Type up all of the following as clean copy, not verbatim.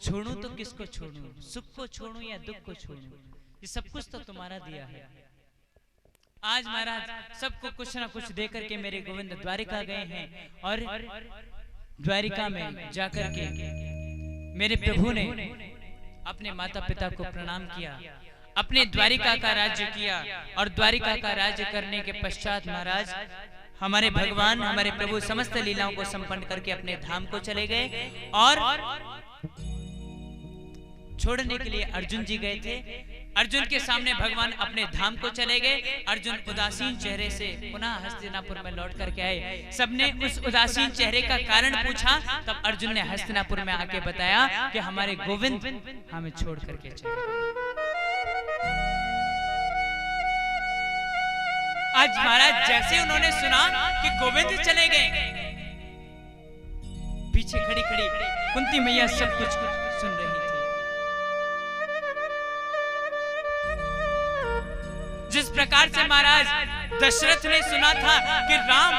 छोड़ूं तो किसको छोड़ूं, सुख को छोड़ूं या दुख को छोड़ूं, ये सब कुछ तो तुम्हारा दिया है। आज महाराज सबको कुछ ना कुछ दे करके मेरे गोविंद द्वारिका गए हैं और द्वारिका में जाकर के मेरे प्रभु ने अपने माता पिता को प्रणाम किया, अपने द्वारिका का राज्य किया और द्वारिका का राज्य करने के पश्चात महाराज हमारे भगवान हमारे प्रभु समस्त लीलाओं को संपन्न करके अपने धाम को चले गए और छोड़ने के लिए अर्जुन जी गए थे। अर्जुन के सामने भगवान अपने धाम को चले गए। अर्जुन उदासीन चेहरे से पुनः हस्तिनापुर में लौट करके आए। सबने उस उदासीन चेहरे का कारण पूछा, तब अर्जुन ने हस्तिनापुर में आके बताया कि हमारे गोविंद हमें छोड़ करके चले गए। आज महाराज जैसे उन्होंने सुना कि गोविंद चले गए, पीछे खड़ी खड़ी कुंती मैया सब कुछ सुन रही थी। जिस प्रकार से महाराज दशरथ ने सुना था कि राम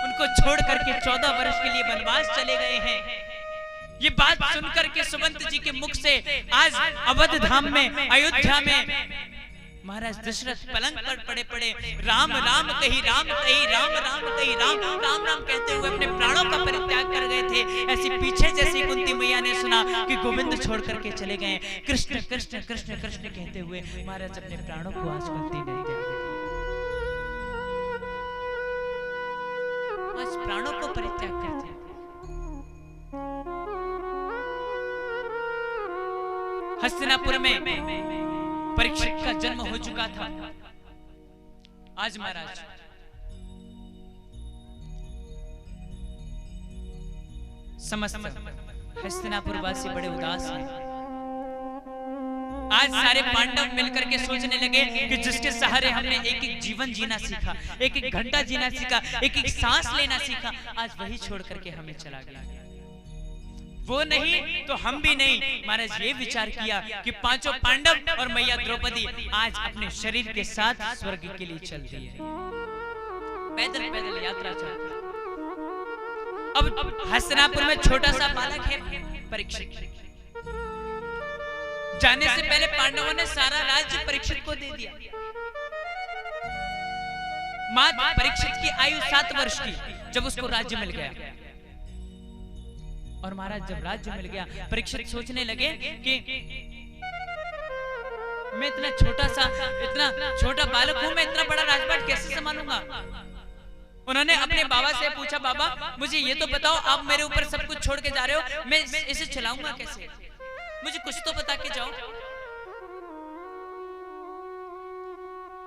उनको छोड़ करके 14 वर्ष के लिए वनवास चले गए हैं, ये बात सुनकर के सुमंत जी के मुख से आज अवध धाम में अयोध्या में महाराज दशरथ पलंग पर पड़े राम राम कही राम कही राम राम कही राम राम राम कहते हुए अपने प्राणों का परित्याग कर गए थे। ऐसे पीछे जैसे कुंती मैया ने सुना कि गोविंद छोड़ करके चले गए, कृष्ण कृष्ण कृष्ण कृष्ण कहते हुए महाराज अपने प्राणों को आज कुंती ने त्याग दिया। आज प्राणों को परित्याग करते हस्तिनापुर में परीक्षित का जन्म हो चुका था। आज महाराज समस्त हस्तिनापुर वासी बड़े उदास हैं। आज सारे पांडव मिलकर के सोचने लगे कि जिसके सहारे हमने एक एक जीवन जीना सीखा, एक एक घंटा जीना सीखा, एक एक सांस लेना सीखा, आज वही छोड़ करके हमें चला गया। वो नहीं तो हम भी नहीं। महाराज ये विचार किया कि पांचों पांडव और मैया द्रौपदी आज अपने शरीर के साथ स्वर्ग के लिए चल दिए, पैदल पैदल यात्रा चल। अब हस्तिनापुर में छोटा सा बालक है परीक्षित। जाने से पहले पांडवों ने सारा राज्य परीक्षित को दे दिया। मात्र परीक्षित की आयु 7 वर्ष की, जब उसको राज्य मिल गया। और महाराज जब राज्य मिल गया, परीक्षित सोचने लगे कि मैं इतना छोटा बालक हूं, मैं इतना बड़ा राजपाट कैसे संभालूंगा। उन्होंने अपने बाबा से पूछा, बाबा मुझे ये तो बताओ, आप मेरे ऊपर सब कुछ छोड़ के जा रहे हो, मैं इसे चलाऊंगा कैसे, मुझे कुछ तो बता के जाओ।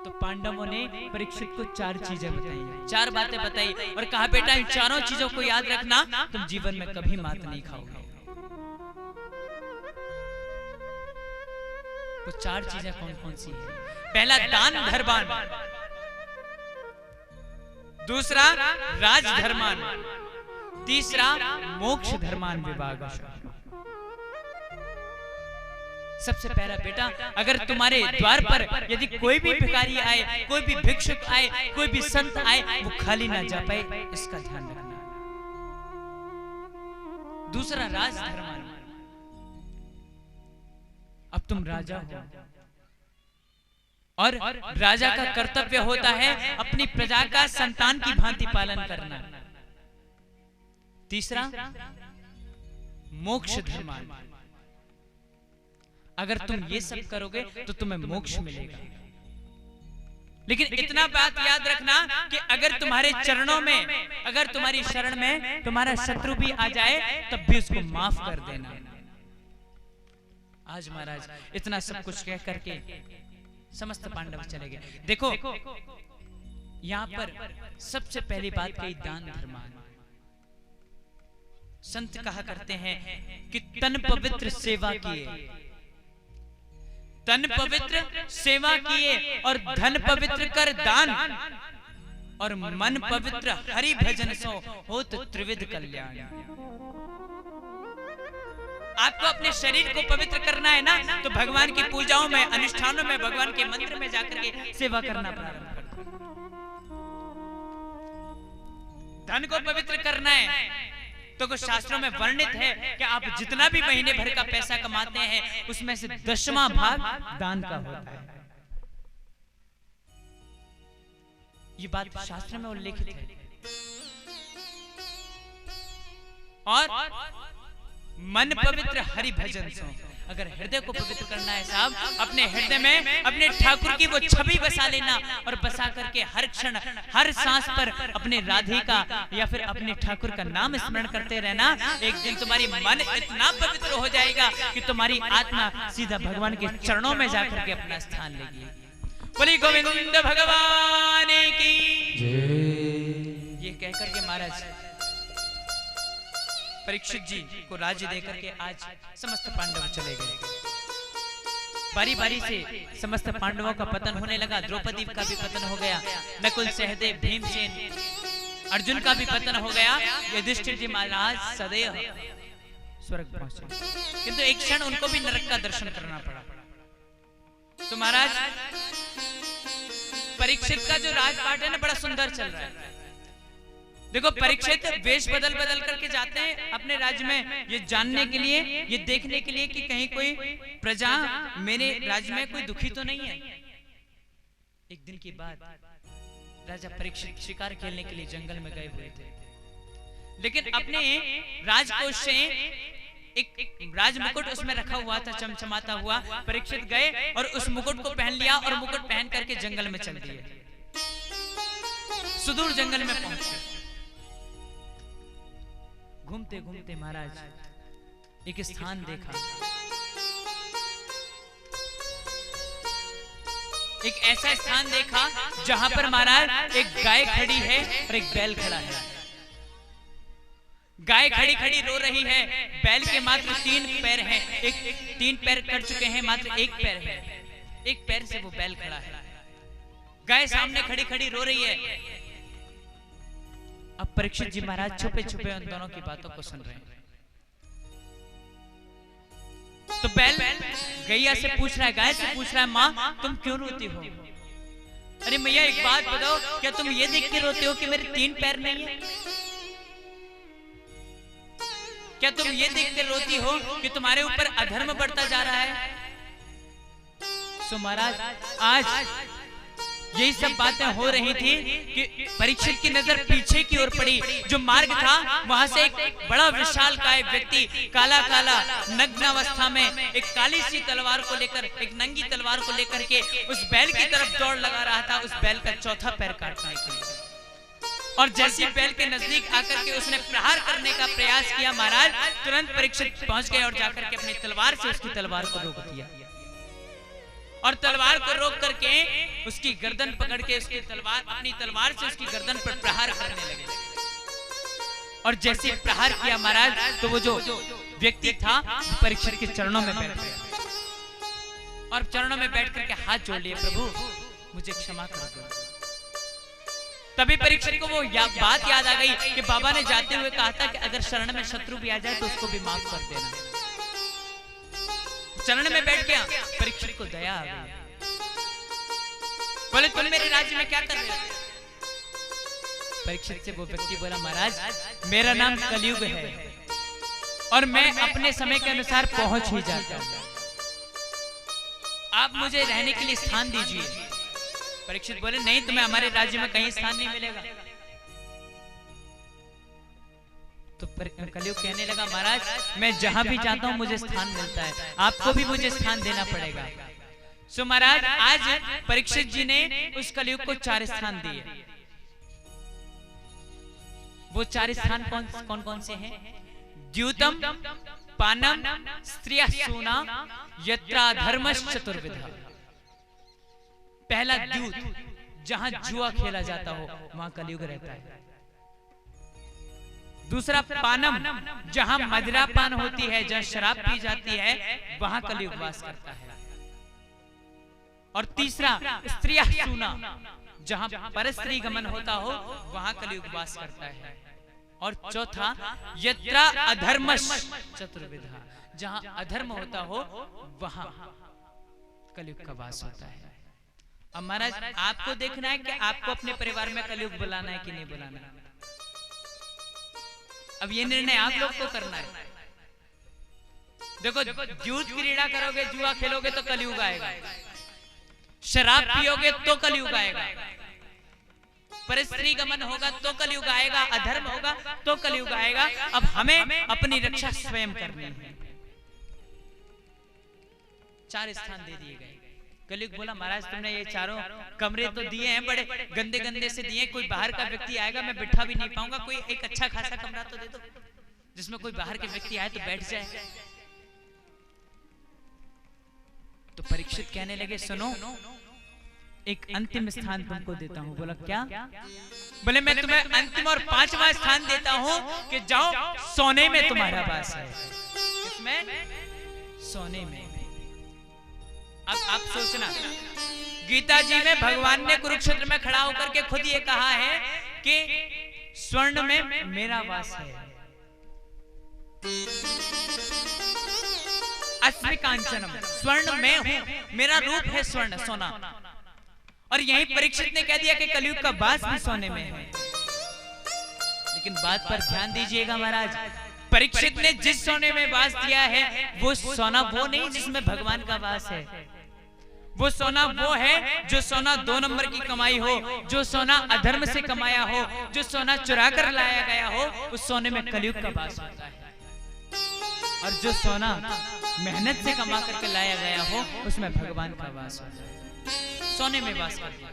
तो पांडवों ने परीक्षित को 4 चीजें बताई, 4 बातें बताई और कहा, बेटा इन चारों चीजों को याद रखना, तुम जीवन में कभी मात नहीं खाओगे। तो 4 चीजें कौन कौन सी है? पहला दान धर्मान, दूसरा राज धर्मान, तीसरा मोक्ष धर्मान विभाग। सबसे पहला बेटा, अगर तुम्हारे द्वार पर यदि कोई भी भिखारी आए, कोई भी भिक्षुक आए, कोई भी संत आए, वो खाली ना जा पाए, इसका ध्यान रखना। दूसरा राज धर्म, अब तुम राजा हो और राजा का कर्तव्य होता है अपनी प्रजा का संतान की भांति पालन करना। तीसरा मोक्ष धर्म, अगर तुम ये सब करोगे तो तुम्हें मोक्ष मिलेगा। लेकिन इतना बात याद रखना कि अगर तुम्हारे चरणों में, अगर तुम्हारी शरण में तुम्हारा शत्रु भी आ जाए, तब भी उसको माफ कर देना। आज महाराज इतना सब कुछ कह करके समस्त पांडव चले गए। देखो यहां पर सबसे पहली बात कही दान धर्म। संत कहा करते हैं कि तन पवित्र सेवा किए, तन पवित्र सेवा किए और धन पवित्र कर दान, और मन पवित्र हरि भजन सो होत त्रिविध कल्याण। आपको अपने शरीर को पवित्र करना है ना, तो भगवान की पूजाओं में, अनुष्ठानों में, भगवान के मंदिर में जाकर के सेवा करना प्रारंभ कर दो। धन को पवित्र करना है तो कुछ शास्त्रों में वर्णित है कि आप जितना भी महीने भर का पैसा कमाते हैं उसमें से 10वां भाग दान का होता है। ये बात शास्त्र में उल्लेखित है। और मन पवित्र हरि भजन सो, अगर हृदय को पवित्र करना है साहब, अपने हृदय में अपने ठाकुर की वो छवि बसा लेना और बसा करके हर क्षण हर सांस पर अपने राधिका या फिर अपने ठाकुर का नाम स्मरण करते रहना। एक दिन तुम्हारी मन इतना पवित्र हो जाएगा कि तुम्हारी आत्मा सीधा भगवान के चरणों में जाकर के अपना स्थान लेगी। बोली गोविंद भगवान की जय। ये कहकर के महाराज परीक्षित जी को राज्य देकर के आज समस्त पांडव चले गए। बारी बारी से समस्त पांडवों का पतन होने लगा। द्रौपदी का भी पतन हो गया, नकुल, सहदेव, भीमसेन, अर्जुन का भी पतन हो गया। युधिष्ठिर जी महाराज सदैव स्वर्ग पहुंचे, किंतु एक क्षण उनको भी नरक का दर्शन करना पड़ा। तो महाराज परीक्षित का जो राजपाट है ना, बड़ा सुंदर चल रहा है। देखो, परीक्षित वेश बदल बदल करके जाते हैं अपने राज्य में, ये जानने के लिए, ये देखने के लिए कि कहीं कोई प्रजा मेरे राज्य में कोई दुखी तो नहीं है। एक दिन की बात, राजा परीक्षित शिकार खेलने के लिए जंगल में गए हुए थे, लेकिन अपने राजकोष से एक राज मुकुट उसमें रखा हुआ था चमचमाता हुआ। परीक्षित गए और उस मुकुट को पहन लिया और मुकुट पहन करके जंगल में चल दिए। सुदूर जंगल में पहुंचे। घूमते घूमते महाराज एक स्थान देखा, एक ऐसा स्थान देखा जहां पर महाराज एक गाय खड़ी है और एक बैल खड़ा है। गाय खड़ी खड़ी रो रही है, बैल के मात्र 3 पैर हैं, एक 3 पैर कट चुके हैं, मात्र 1 पैर है, 1 पैर से वो बैल खड़ा है। गाय सामने खड़ी खड़ी रो रही है। अब परीक्षित जी महाराज छुपे छुपे उन दोनों की बातों को सुन रहे हैं। तो बैल गैया से पूछ रहा है, गाय से पूछ रहा है, माँ तुम क्यों रोती हो? अरे मैया एक बात बताओ, क्या तुम ये देख के रोते हो कि मेरे 3 पैर नहीं है? क्या तुम ये देख के रोती हो कि तुम्हारे ऊपर अधर्म बढ़ता जा रहा है? सो महाराज आज यही सब बातें हो रही थी कि परीक्षित की नजर पीछे की ओर पड़ी। जो मार्ग था वहां से एक बड़ा विशाल काय व्यक्ति काला काला नग्न अवस्था में एक काली सी तलवार को लेकर, एक नंगी तलवार को लेकर के उस बैल की तरफ दौड़ लगा रहा था, उस बैल का चौथा पैर काटने के लिए। और जैसे बैल के नजदीक आकर के उसने प्रहार करने का प्रयास किया, महाराज तुरंत परीक्षित पहुंच गए और जाकर के अपनी तलवार से उसकी तलवार को रोक दिया। और तलवार को रोक करके उसकी गर्दन पकड़ के उसकी तलवार, अपनी तलवार से उसकी गर्दन पर प्रहार करने लगे। और जैसे प्रहार किया महाराज, तो वो जो व्यक्ति था परीक्षित के चरणों में बैठ गया और चरणों में बैठ करके हाथ जोड़ लिए, प्रभु मुझे क्षमा कर दो। तभी परीक्षित को वो बात याद आ गई कि बाबा ने जाते हुए कहा था कि अगर शरण में शत्रु भी आ जाए तो उसको भी माफ कर देना। चरण में बैठ गया, परीक्षित को दया आ गई। बोले तुम मेरे राज्य में क्या कर रहे हो? परीक्षित से वो व्यक्ति बोला, महाराज मेरा नाम कलयुग है और मैं अपने समय के अनुसार पहुंच ही जाता हूं, आप मुझे रहने के लिए स्थान दीजिए। परीक्षित बोले, नहीं तुम्हें हमारे राज्य में कहीं स्थान नहीं मिलेगा। तो कलयुग कहने लगा, महाराज मैं जहां भी जाता हूं मुझे स्थान मिलता है, आपको भी मुझे स्थान देना पड़ेगा। सो महाराज आज परीक्षित जी ने उस कलयुग को 4 स्थान दिए। वो 4 स्थान कौन कौन से हैं? द्यूतम, पानम, स्त्रिया सूना, यत्रा धर्मश्च चतुर्विधा। पहला द्यूत, जहां जुआ खेला जाता हो वहां कलयुग रहता है। दूसरा पानम, जहां मदिरा पान होती है, जहां शराब पी जाती है, वहां कलयुग वास करता है। और तीसरा स्त्रिया सूना, जहां परस्त्री गमन होता हो वहां कलयुग वास करता है। और चौथा यत्रा अधर्मश चतुर्विधा, जहां अधर्म होता हो वहां कलयुग का वास होता है। अब महाराज आपको देखना है कि आपको अपने परिवार में कलयुग बुलाना है कि नहीं बुलाना है। अब ये निर्णय आप लोग को करना है। देखो, जूझ क्रीड़ा करोगे, जुआ खेलोगे तो कलयुग आएगा, शराब पियोगे तो कलयुग आएगा, परस्त्री गमन होगा तो कलयुग आएगा, अधर्म होगा तो कलयुग आएगा। अब हमें अपनी रक्षा स्वयं करनी है। 4 स्थान दे दिए गए। कलयुग बोला, महाराज तुमने ये चारों कमरे तो दिए हैं, बड़े गंदे गंदे से दिए, कोई बाहर का व्यक्ति आएगा मैं बिठा भी नहीं पाऊंगा, कोई एक अच्छा खासा कमरा तो दे दो जिसमें कोई बाहर के व्यक्ति आए तो बैठ जाए। तो परीक्षित कहने लगे, सुनो, एक अंतिम स्थान तुमको देता हूं। बोला, क्या? बोले, मैं तुम्हें अंतिम और 5वां स्थान देता हूं कि जाओ सोने में तुम्हारा वास है। किसमें? सोने में। अब आप सोचना, गीता जी में भगवान ने कुरुक्षेत्र में खड़ा होकर के खुद ये कहा है कि स्वर्ण में मेरा वास है, अस्मि कांचनम, स्वर्ण में हूं, मेरा रूप है स्वर्ण, सोना। और यही परीक्षित ने कह दिया कि कलयुग का वास भी सोने में है। लेकिन बात पर ध्यान दीजिएगा महाराज, परीक्षित ने जिस सोने में वास दिया है वो सोना वो नहीं जिसमें भगवान का वास है। वो सोना वो है जो सोना 2 नंबर की कमाई हो, जो सोना अधर्म से कमाया हो, जो सोना चुरा कर लाया गया हो, उस सोने में कलयुग का वास होता है। और जो सोना मेहनत से कमा करके लाया गया हो उसमें भगवान का वास होता है। सोने में वास करता है।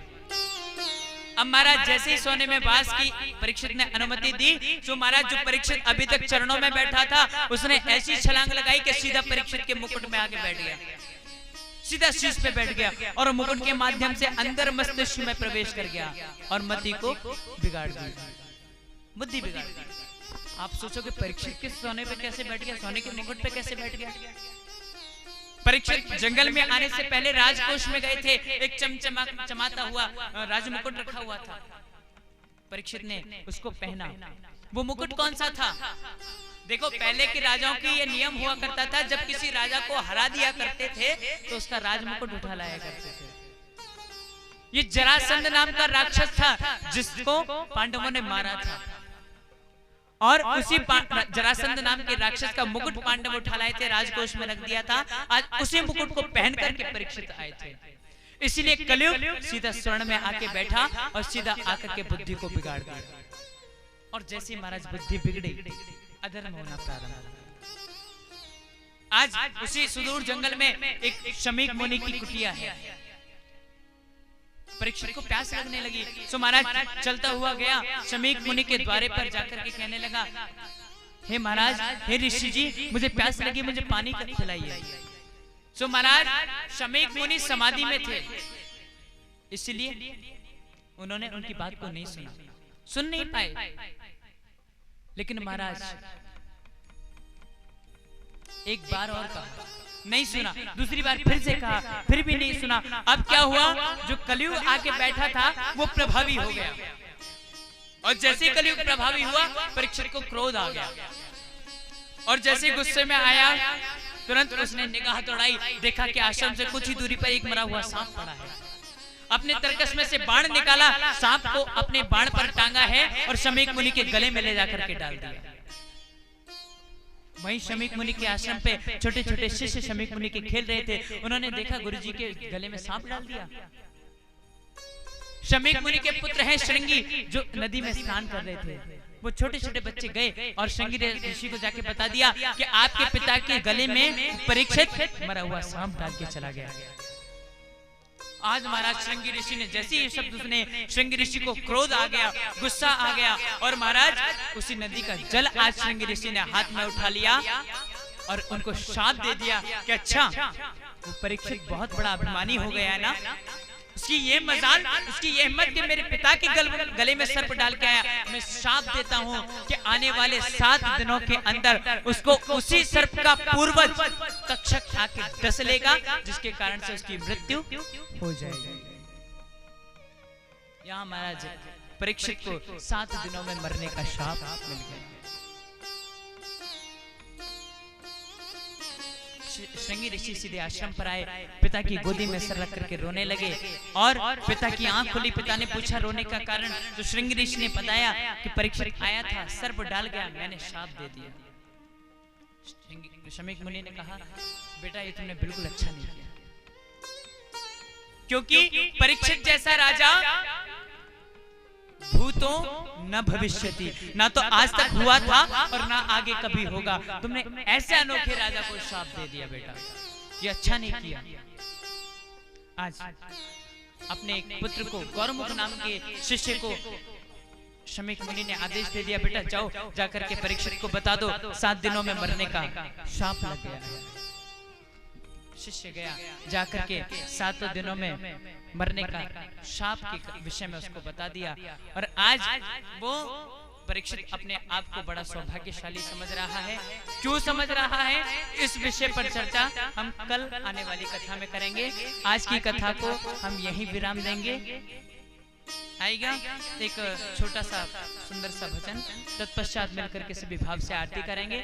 अब महाराज जैसे ही सोने में वास की परीक्षित ने अनुमति दी, तो महाराज जो परीक्षित अभी तक चरणों में बैठा था उसने ऐसी छलांग लगाई कि सीधा परीक्षित के मुकुट में आके बैठ गया, सीधा शीश पे बैठ गया और मुकुट के माध्यम से अंदर मस्तिष्क में प्रवेश कर गया और मति को बिगाड़ दिया, बुद्धि बिगाड़ दी। आप सोचो कि परीक्षित किस सोने पे कैसे बैठ गया, सोने के मुकुट पे कैसे बैठ गया। परीक्षित जंगल में आने से पहले राजकोष में गए थे, एक चमचमाता हुआ राजमुकुट रखा हुआ था, परीक्षित ने उसको पहना। वो मुकुट कौन सा था? देखो, पहले के राजाओं की ये नियम हुआ करता था, जब किसी राजा को हरा दिया करते थे तो उसका राजमुकुट उठा लाया करते थे। ये जरासंध नाम का राक्षस था जिसको पांडवों ने मारा था, और उसी जरासंध नाम के राक्षस का मुकुट पांडव उठा लाए थे, राजकोष में रख दिया था। आज उसी मुकुट को पहन करके परीक्षित आए थे। इसीलिए कलयुग सीधा स्वर्ण में आके बैठा और सीधा आकर के बुद्धि को बिगाड़ दिया। और जैसे महाराज बुद्धि बिगड़ी, अधर्म होना प्रारंभ हुआ। आज उसी सुदूर जंगल में एक शमीक मुनि की कुटिया है। परीक्षित को प्यास लगने लगी, सो महाराज चलता हुआ गया शमीक मुनि के द्वारे पर जाकर के कहने लगा, हे महाराज, हे ऋषि जी, मुझे प्यास लगी, मुझे पानी पिलाइए। सो महाराज शमीक मुनि समाधि में थे, इसलिए उन्होंने उनकी बात को नहीं सुना, सुन नहीं पाए। लेकिन महाराज एक बार और कहा, नहीं सुना, दूसरी बार फिर से कहा, फिर भी नहीं सुना। अब क्या हुआ, जो कलयुग आके बैठा था वो प्रभावी हो गया, और जैसे कलयुग प्रभावी हुआ परीक्षित को क्रोध आ गया, और जैसे गुस्से में आया तुरंत उसने निगाह दौड़ाई, देखा कि आश्रम से कुछ ही दूरी पर एक मरा हुआ सांप पड़ा है। अपने तरकस में से बाण निकाला, सांप को अपने बाण पर टांगा है और शमीक मुनि के गले में ले जाकर के डाल दिया। वहीं शमीक मुनि के आश्रम पे छोटे छोटे शिष्य शमीक मुनि के खेल रहे थे, उन्होंने देखा गुरुजी के गले में सांप डाल दिया। शमीक मुनि के पुत्र हैं श्रृंगी, जो नदी में स्नान कर रहे थे, वो छोटे छोटे बच्चे गए और श्रृंगी ऋषि को जाके बता दिया कि आपके पिता के गले में परीक्षित मरा हुआ सांप डाल के चला गया। आज महाराज श्रृंगी ऋषि ने जैसे ये शब्द सुने, श्रृंगी ऋषि को क्रोध आ गया, गुस्सा आ गया, और महाराज उसी नदी का जल आज श्रृंगी ऋषि ने हाथ में उठा लिया और उनको शाप दे दिया कि अच्छा, वो परीक्षित बहुत बड़ा अभिमानी हो गया है ना, उसकी ये मजाल, उसकी ये हिम्मत कि मेरे पिता के गले में सर्प डाल के आया। मैं शाप देता हूं कि आने वाले 7 दिनों के अंदर उसको उसी सर्प का पूर्वज तक्षक आके डस लेगा, जिसके कारण से उसकी मृत्यु हो जाएगी। यहाँ महाराज परीक्षित को 7 दिनों में मरने का शाप मिल गया। श्रृंगी ऋषि सीधे आश्रम पर आए, पिता की गोदी में सर रख करके रोने लगे और पिता की आंख खुली। पिता ने पूछा रोने का कारण, तो श्रृंगी ऋषि ने बताया कि परीक्षित आया था, सर्प डाल गया, मैंने श्राप दे दिया। शमीक मुनि ने कहा, बेटा ये तुमने बिल्कुल अच्छा नहीं किया, क्योंकि परीक्षित जैसा राजा भूतों न भविष्यति, ना तो आज तक हुआ था और ना आगे कभी होगा। तुमने ऐसे अनोखे राजा को श्राप दे दिया बेटा, ये अच्छा नहीं किया। आज अपने एक पुत्र को, गौरमुख नाम के शिष्य को शमीक मुनि ने आदेश दे दिया, बेटा जाओ जाकर के परीक्षित को बता दो 7 दिनों में मरने का श्राप लग गया है। शिष्य गया, जाकर के 7 दिनों में मरने का श्राप के विषय में उसको बता दिया। और आज वो परीक्षित अपने आप को बड़ा सौभाग्यशाली समझ रहा है। क्यों समझ रहा है, इस विषय पर चर्चा हम कल आने वाली कथा में करेंगे। आज की कथा को हम यहीं विराम देंगे। आएगा एक छोटा सा सुंदर सा भजन, तत्पश्चात मिलकर के सभी भाव से आरती करेंगे।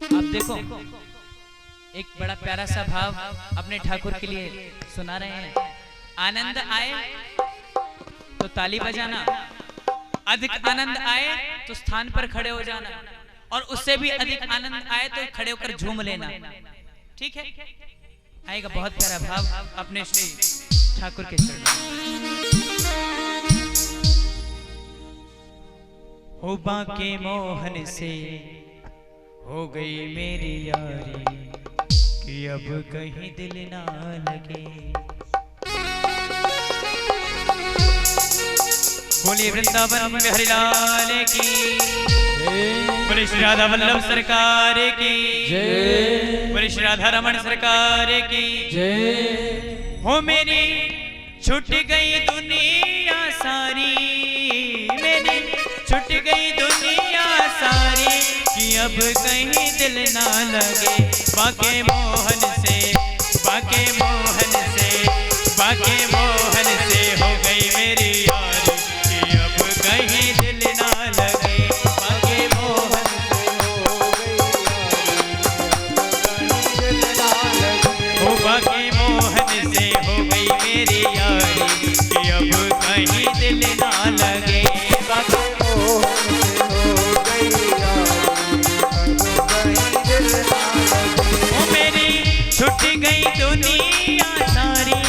अब देखो एक बड़ा प्यारा सा भाव अपने ठाकुर के लिए सुना रहे हैं। आनंद आए तो ताली बजाना, अधिक आनंद आए तो स्थान पर खड़े हो जाना, और उससे भी अधिक आनंद आए तो खड़े होकर झूम लेना। ठीक है, आएगा बहुत प्यारा भाव अपने श्री ठाकुर के चरणों। हो बाके मोहन से हो गई मेरी यारी, कि अब कहीं दिल ना लगे। बोलिए वृंदावन बिहारी लाल की, बोले श्री राधा वल्लभ सरकार की जय, बोले श्री राधा रमन सरकार की जय। हो मेरी छूट गई दुनिया सारी, मेरी छूट गई दुनिया सारी, कि अब कहीं दिल ना लगे। बाके मोहन से, बाके मोहन से, बाके मोहन से हो गई मेरी यारी, कि अब कहीं दिल ना लगे। बाके मोहन से हो गई यारी, हो बाके मोहन से हो गई मेरी यारी, कि अब कहीं दिल ना लगे। बाके छुट गई दुनिया सारी,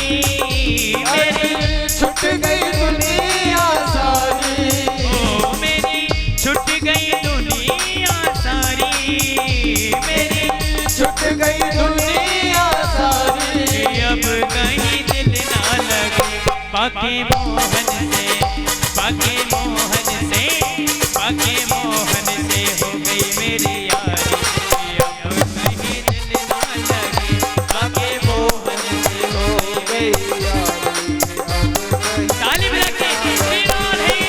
मेरी छुट गई दुनिया सारी, ओ मेरी छुट गई दुनिया सारी, मेरी छुट गई दुनिया सारी, अब कहीं दिल ना लगे। बाके मोहन से, बाके मोहन से, बाके मोहन से हो गई मेरी यारी, अब कहीं दिल ना लगे। बाके मोहन से हो गई यारी, ताली बजा के श्रीमान है।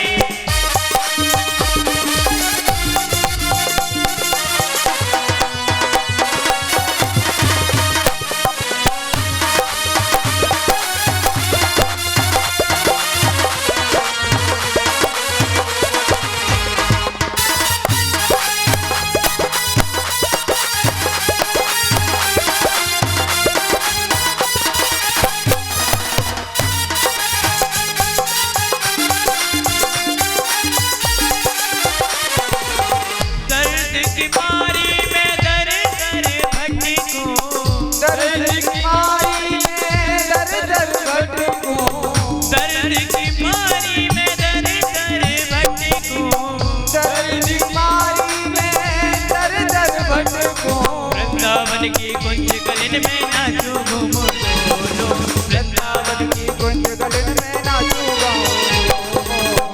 वृंदावन की कुंज गलिन में नाचू घूमो डोलो, वृंदावन की कुंज गलिन में नाचू गाओ,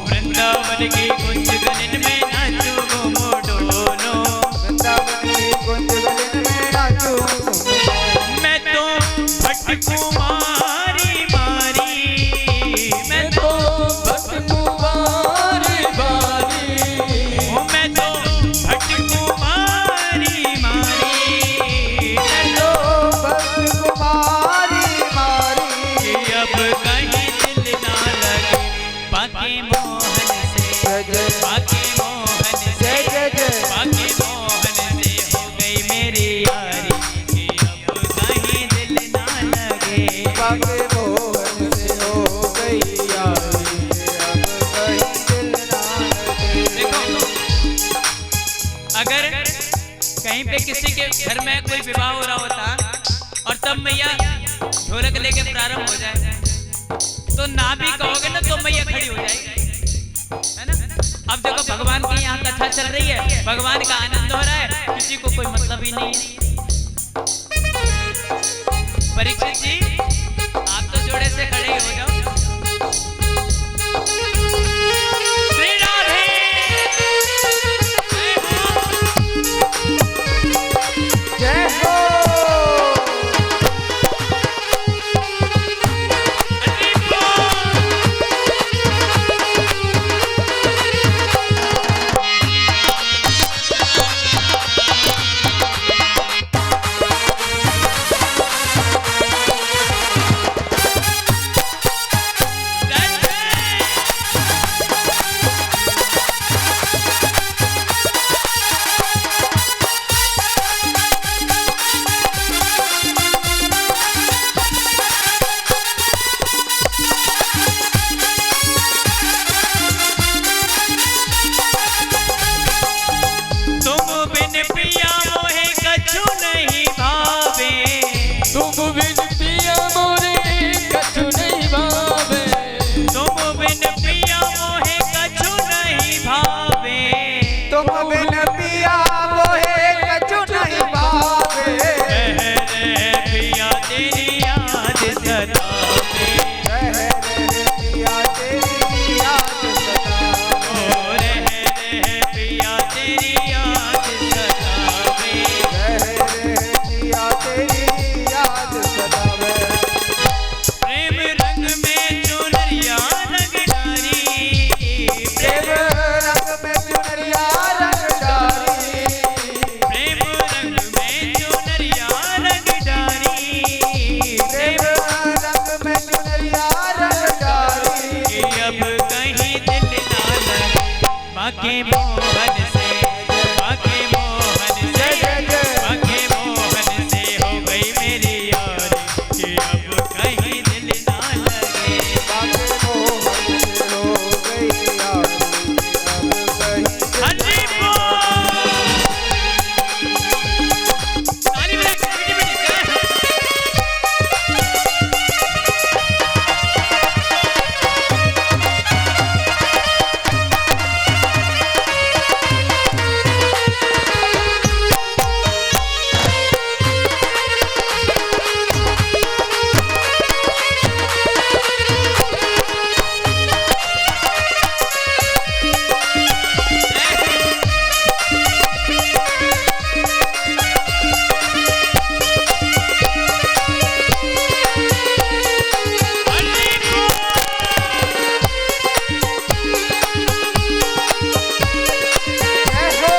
वृंदावन की कुंज गलिन में नाचू घूमो डोलो, वृंदावन की कुंज गलिन में नाचू गाओ। मैं तो भटकू मारी मारी, मैं तो भटकू मारी मारी, मैं तो भटकू मारी मारी, मैं तो भटकू मारी मारी, कि अब कहीं दिल ना लगे। मोहन से, जय जय बाके मोहन से, जय जय जय बाके मोहन से हो गई मेरी यारी कि अब कहीं दिल ना लगे। बाके मोहन से हो गई यारी अब कहीं दिल ना लगे। देखो अगर कहीं पे किसी के घर में कोई विवाह हो रहा होता और तब मैया ढोलक लेके प्रारंभ हो जाए तो ना भी कहोगे ना तो मैया खड़ी हो जाएगी, है ना। अब देखो भगवान की यहाँ कथा चल रही है, भगवान का आनंद हो रहा है, किसी को कोई मतलब ही नहीं है। परीक्षित जी आप तो जोड़े से खड़े ही हो जाओ। श्री राधे जय हो बाके मोहन से, बाके मोहन से, बाके मोहन से हो गई मेरी यारी कि अब कहीं दिल ना लगे। बाके मोहन से हो गई यारी अब कहीं हरि बोल। ताली बजा के मीठी मीठी जय हो।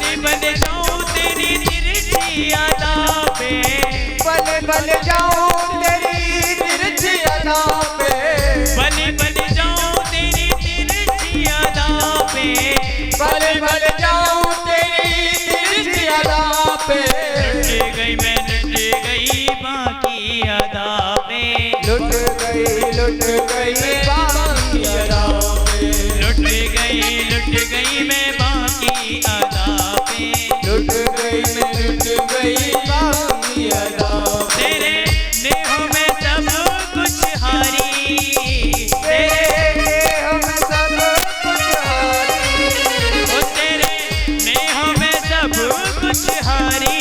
बल जाऊं तेरी तिरछी अदा पे, बल जाऊं तेरी तिरछी अदा पे, बल जाऊं तेरी तिरछी अदा पे। लुट गई मैं लुट गई बाकी अदा पे, लुट गई बाकी अदा पे, लुट गई मैं बाकी अदा पे, लुट गई बाकी अदा। तेरे नेहों में सब कुछ हारी, तेरे नेहों में सब कुछ हारी, ओ तेरे नेहों में सब कुछ हारी,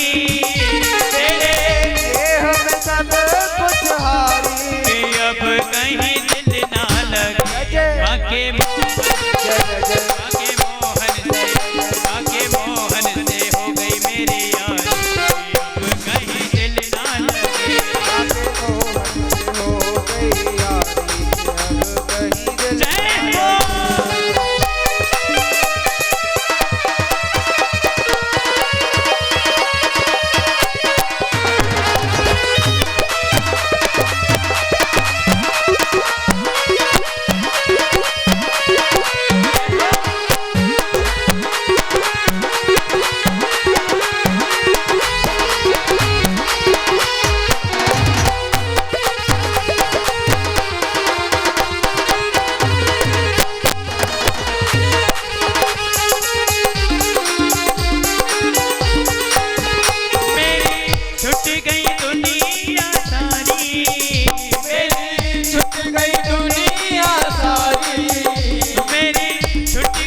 तेरे नेहों में सब कुछ हारी। कि अब कहीं दिल ना लगे। जय बाके जय जय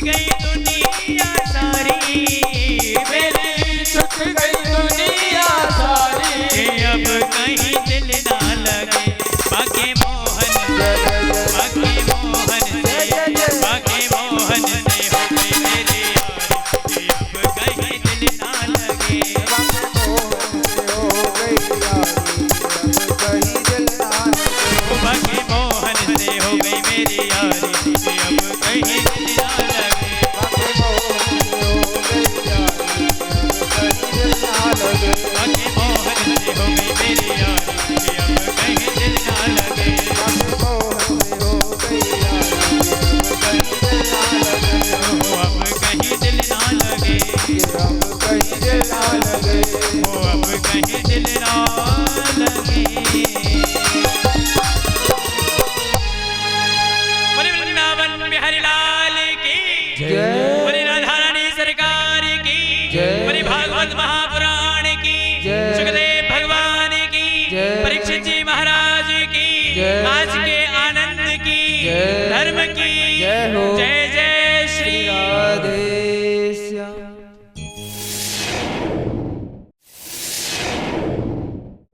गई दुनिया सारी, मेरी छूट गई दुनिया सारी, कि अब कहीं दिल ना लगे बाके मोहन, बाके मोहन से, बाके मोहन से हो गई मेरी यारी, कि अब कहीं दिल ना लगे। बाके मोहन से हो गई मेरी यारी, बाके मोहन से हो गई मेरी यारी, कि अब कहीं दिल ना लगे। बाके मोहन से हो गई यारी, अब कहीं दिल ना लगे। अब कहीं दिल ना लगे, अब कहीं दिल ना लगे। बोले वृंदावन बिहारी लाल की जय।